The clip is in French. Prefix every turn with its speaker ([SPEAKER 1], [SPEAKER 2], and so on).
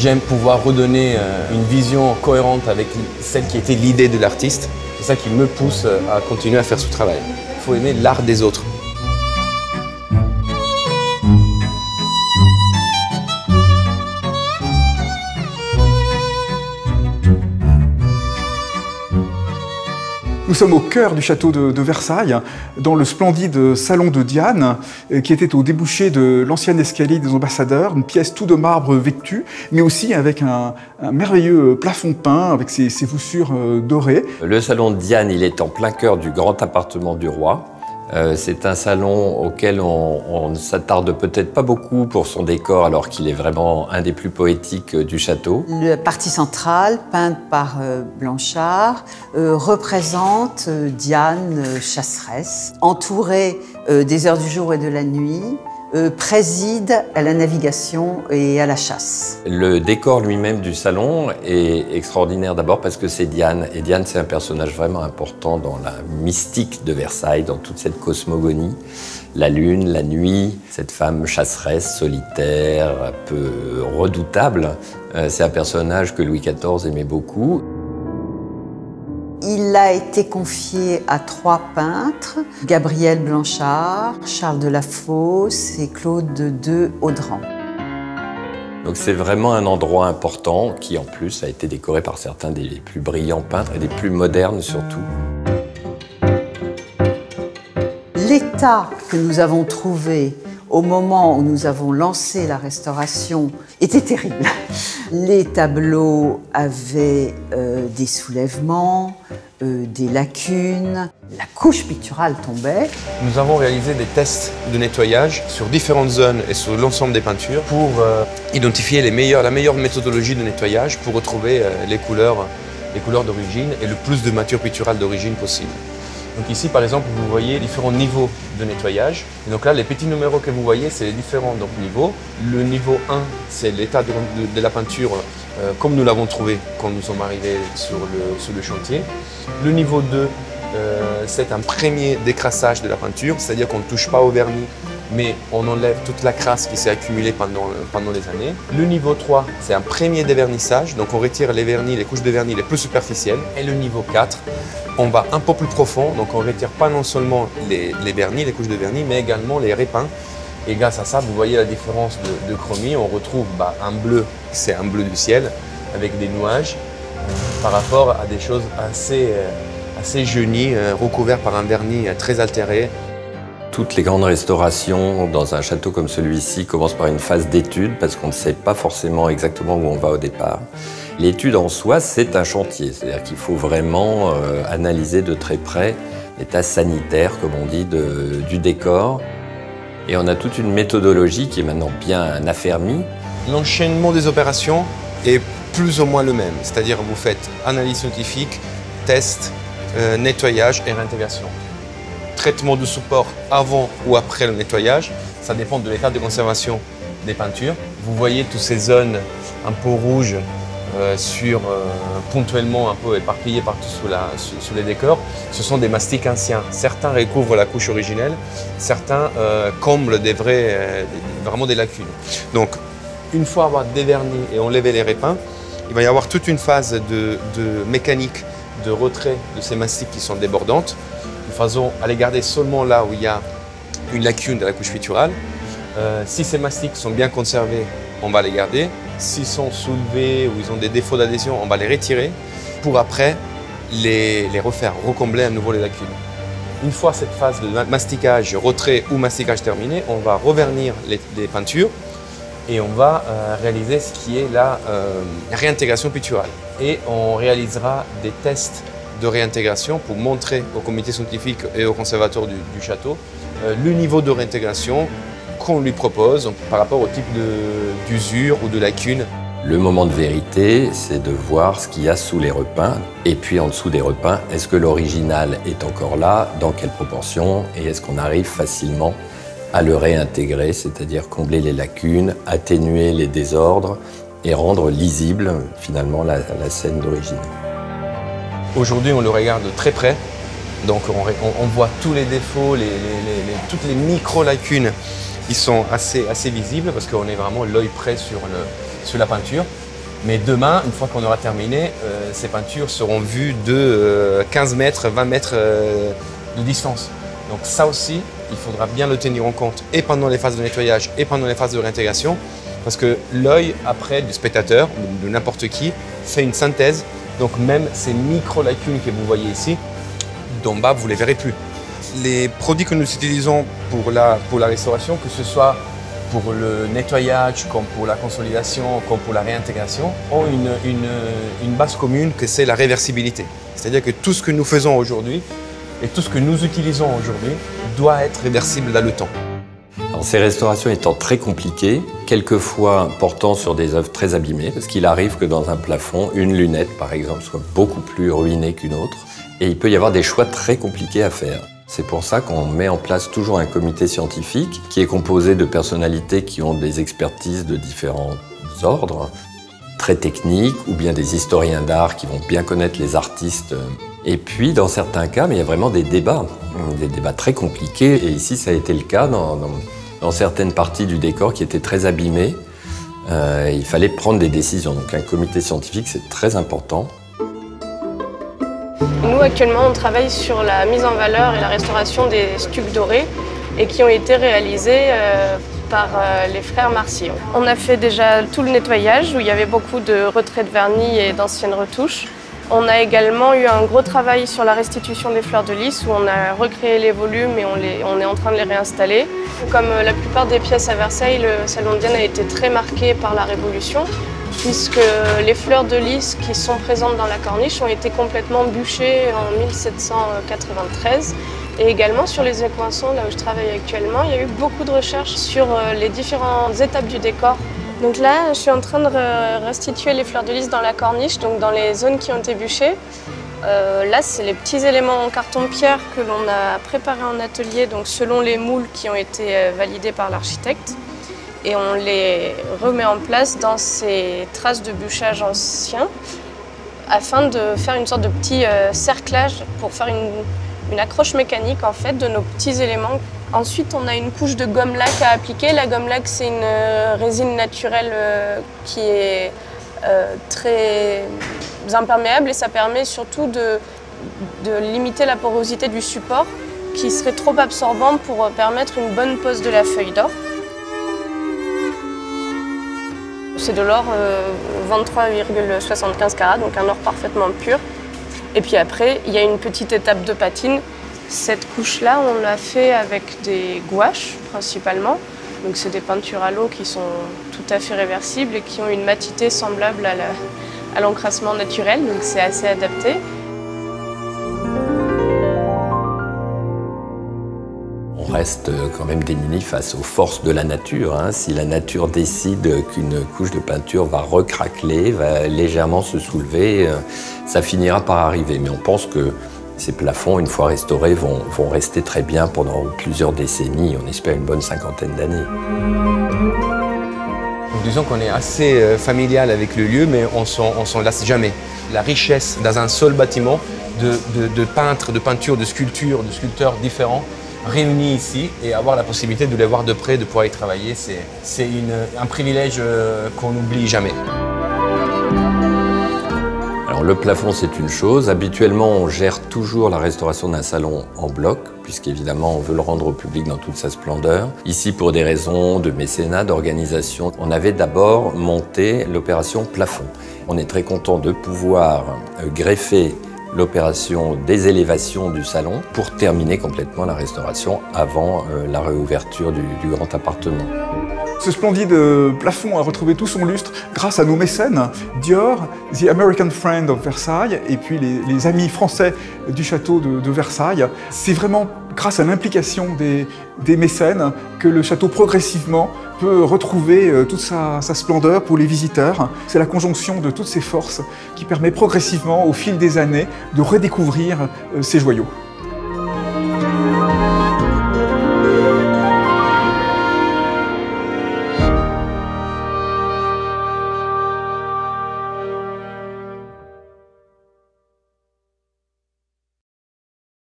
[SPEAKER 1] J'aime pouvoir redonner une vision cohérente avec celle qui était l'idée de l'artiste. C'est ça qui me pousse à continuer à faire ce travail. Il faut aimer l'art des autres.
[SPEAKER 2] Nous sommes au cœur du château de Versailles, dans le splendide salon de Diane, qui était au débouché de l'ancien escalier des ambassadeurs, une pièce tout de marbre vêtue, mais aussi avec un merveilleux plafond peint, avec ses voussures dorées.
[SPEAKER 3] Le salon de Diane, il est en plein cœur du grand appartement du roi. C'est un salon auquel on ne s'attarde peut-être pas beaucoup pour son décor, alors qu'il est vraiment un des plus poétiques du château.
[SPEAKER 4] La partie centrale, peinte par Blanchard, représente Diane chasseresse, entourée des heures du jour et de la nuit, préside à la navigation et à la chasse.
[SPEAKER 3] Le décor lui-même du salon est extraordinaire d'abord parce que c'est Diane. Et Diane, c'est un personnage vraiment important dans la mystique de Versailles, dans toute cette cosmogonie. La lune, la nuit, cette femme chasseresse, solitaire, un peu redoutable. C'est un personnage que Louis XIV aimait beaucoup.
[SPEAKER 4] Il a été confié à 3 peintres, Gabriel Blanchard, Charles de la Fosse et Claude de Audran.
[SPEAKER 3] Donc c'est vraiment un endroit important qui en plus a été décoré par certains des plus brillants peintres et des plus modernes surtout.
[SPEAKER 4] L'état que nous avons trouvé au moment où nous avons lancé la restauration était terrible. Les tableaux avaient des soulèvements, des lacunes, la couche picturale tombait.
[SPEAKER 1] Nous avons réalisé des tests de nettoyage sur différentes zones et sur l'ensemble des peintures pour identifier la meilleure méthodologie de nettoyage pour retrouver les couleurs d'origine et le plus de matière picturale d'origine possible. Donc ici, par exemple, vous voyez différents niveaux de nettoyage. Et donc là, les petits numéros que vous voyez, c'est les différents niveaux. Le niveau 1, c'est l'état de la peinture comme nous l'avons trouvé quand nous sommes arrivés sur le chantier. Le niveau 2, c'est un premier décrassage de la peinture, c'est-à-dire qu'on ne touche pas au vernis, mais on enlève toute la crasse qui s'est accumulée pendant les années. Le niveau 3, c'est un premier dévernissage, donc on retire les vernis, les couches de vernis les plus superficielles. Et le niveau 4, on va un peu plus profond, donc on ne retire pas non seulement les vernis, les couches de vernis, mais également les répins. Et grâce à ça, vous voyez la différence de chromie. On retrouve un bleu, c'est un bleu du ciel, avec des nuages, par rapport à des choses assez jaunies, recouvertes par un vernis très altéré.
[SPEAKER 3] Toutes les grandes restaurations dans un château comme celui-ci commencent par une phase d'étude parce qu'on ne sait pas forcément exactement où on va au départ. L'étude en soi, c'est un chantier, c'est-à-dire qu'il faut vraiment analyser de très près l'état sanitaire, comme on dit, du décor. Et on a toute une méthodologie qui est maintenant bien affermie.
[SPEAKER 1] L'enchaînement des opérations est plus ou moins le même, c'est-à-dire vous faites analyse scientifique, test, nettoyage et réintégration. Traitement de support avant ou après le nettoyage, ça dépend de l'état de conservation des peintures. Vous voyez toutes ces zones un peu rouges ponctuellement un peu éparpillées partout sous les décors. Ce sont des mastiques anciens. Certains recouvrent la couche originelle, certains comblent vraiment des lacunes. Donc, une fois avoir déverni et enlevé les répins, il va y avoir toute une phase de mécanique de retrait de ces mastiques qui sont débordantes. Nous faisons à les garder seulement là où il y a une lacune de la couche picturale. Si ces mastiques sont bien conservés, on va les garder. S'ils sont soulevés ou ils ont des défauts d'adhésion, on va les retirer pour après les refaire, recombler à nouveau les lacunes. Une fois cette phase de masticage, retrait ou masticage terminée, on va revernir les peintures et on va réaliser ce qui est la réintégration picturale. Et on réalisera des tests de réintégration pour montrer au comité scientifique et au conservateur du château le niveau de réintégration qu'on lui propose par rapport au type d'usure ou de lacune.
[SPEAKER 3] Le moment de vérité, c'est de voir ce qu'il y a sous les repeints. Et puis en dessous des repeints, est-ce que l'original est encore là, dans quelle proportion, et est-ce qu'on arrive facilement à le réintégrer, c'est-à-dire combler les lacunes, atténuer les désordres et rendre lisible finalement la scène d'origine.
[SPEAKER 1] Aujourd'hui, on le regarde de très près, donc on voit tous les défauts, toutes les micro-lacunes qui sont assez visibles parce qu'on est vraiment l'œil près sur la peinture. Mais demain, une fois qu'on aura terminé, ces peintures seront vues de 15 mètres, 20 mètres de distance. Donc ça aussi, il faudra bien le tenir en compte, et pendant les phases de nettoyage, et pendant les phases de réintégration, parce que l'œil, après, du spectateur, de n'importe qui, fait une synthèse. Donc même ces micro-lacunes que vous voyez ici, d'en bas, vous ne les verrez plus. Les produits que nous utilisons pour la restauration, que ce soit pour le nettoyage, comme pour la consolidation, comme pour la réintégration, ont une base commune, que c'est la réversibilité. C'est-à-dire que tout ce que nous faisons aujourd'hui et tout ce que nous utilisons aujourd'hui doit être réversible dans le temps.
[SPEAKER 3] Alors, ces restaurations étant très compliquées, quelquefois portant sur des œuvres très abîmées, parce qu'il arrive que dans un plafond, une lunette par exemple soit beaucoup plus ruinée qu'une autre, et il peut y avoir des choix très compliqués à faire. C'est pour ça qu'on met en place toujours un comité scientifique qui est composé de personnalités qui ont des expertises de différents ordres, très techniques, ou bien des historiens d'art qui vont bien connaître les artistes. Et puis, dans certains cas, mais il y a vraiment des débats très compliqués. Et ici, ça a été le cas dans certaines parties du décor qui étaient très abîmées. Il fallait prendre des décisions. Donc un comité scientifique, c'est très important.
[SPEAKER 5] Nous, actuellement, on travaille sur la mise en valeur et la restauration des stucs dorés et qui ont été réalisés par les frères Marcillon. On a fait déjà tout le nettoyage où il y avait beaucoup de retraits de vernis et d'anciennes retouches. On a également eu un gros travail sur la restitution des fleurs de lys où on a recréé les volumes et on est en train de les réinstaller. Comme la plupart des pièces à Versailles, le salon de Diane a été très marqué par la Révolution, puisque les fleurs de lys qui sont présentes dans la corniche ont été complètement bûchées en 1793. Et également sur les écoinçons, là où je travaille actuellement, il y a eu beaucoup de recherches sur les différentes étapes du décor. Donc là, je suis en train de restituer les fleurs de lys dans la corniche, donc dans les zones qui ont été bûchées. Là, c'est les petits éléments en carton-pierre que l'on a préparés en atelier, donc selon les moules qui ont été validés par l'architecte. Et on les remet en place dans ces traces de bûchage anciens afin de faire une sorte de petit cerclage pour faire une accroche mécanique en fait de nos petits éléments. Ensuite, on a une couche de gomme laque à appliquer. La gomme laque, c'est une résine naturelle qui est très imperméable et ça permet surtout de limiter la porosité du support qui serait trop absorbant pour permettre une bonne pose de la feuille d'or. C'est de l'or 23,75 carats, donc un or parfaitement pur. Et puis après, il y a une petite étape de patine. Cette couche-là, on l'a fait avec des gouaches principalement. Donc c'est des peintures à l'eau qui sont tout à fait réversibles et qui ont une matité semblable à l'encrassement naturel, donc c'est assez adapté.
[SPEAKER 3] On reste quand même démunis face aux forces de la nature. Si la nature décide qu'une couche de peinture va recraqueler, va légèrement se soulever, ça finira par arriver. Mais on pense que ces plafonds, une fois restaurés, vont rester très bien pendant plusieurs décennies. On espère une bonne 50aine d'années.
[SPEAKER 1] Disons qu'on est assez familial avec le lieu, mais on s'en lasse jamais. La richesse dans un seul bâtiment de peintres, de peintures, de sculptures, de sculpteurs différents réunis ici et avoir la possibilité de les voir de près, de pouvoir y travailler, c'est un privilège qu'on n'oublie jamais.
[SPEAKER 3] Alors le plafond, c'est une chose. Habituellement, on gère toujours la restauration d'un salon en bloc, puisqu'évidemment, on veut le rendre au public dans toute sa splendeur. Ici, pour des raisons de mécénat, d'organisation, on avait d'abord monté l'opération plafond. On est très content de pouvoir greffer l'opération des élévations du salon pour terminer complètement la restauration avant la réouverture du grand appartement.
[SPEAKER 2] Ce splendide plafond a retrouvé tout son lustre grâce à nos mécènes, Dior, The American Friend of Versailles et puis les amis français du château de Versailles. C'est vraiment grâce à l'implication des mécènes que le château progressivement peut retrouver toute sa splendeur pour les visiteurs. C'est la conjonction de toutes ces forces qui permet progressivement, au fil des années, de redécouvrir ces joyaux.